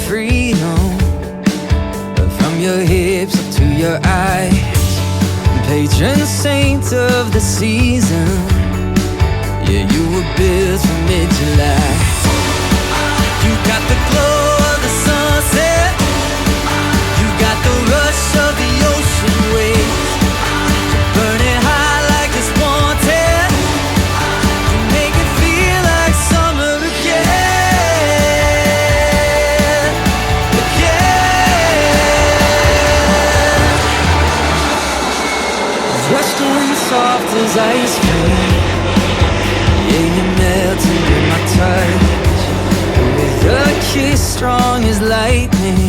freedom, from your hips up to your eyes. Patron saint of the season, yeah, you were built for mid-July. You got the glow of the sunset, you got the rush of the ocean waves, burning high like it's wanted. You make it feel like summer again, again. Rushed in soft as ice cream, yeah, you melted in my touch. With a kiss strong as lightning,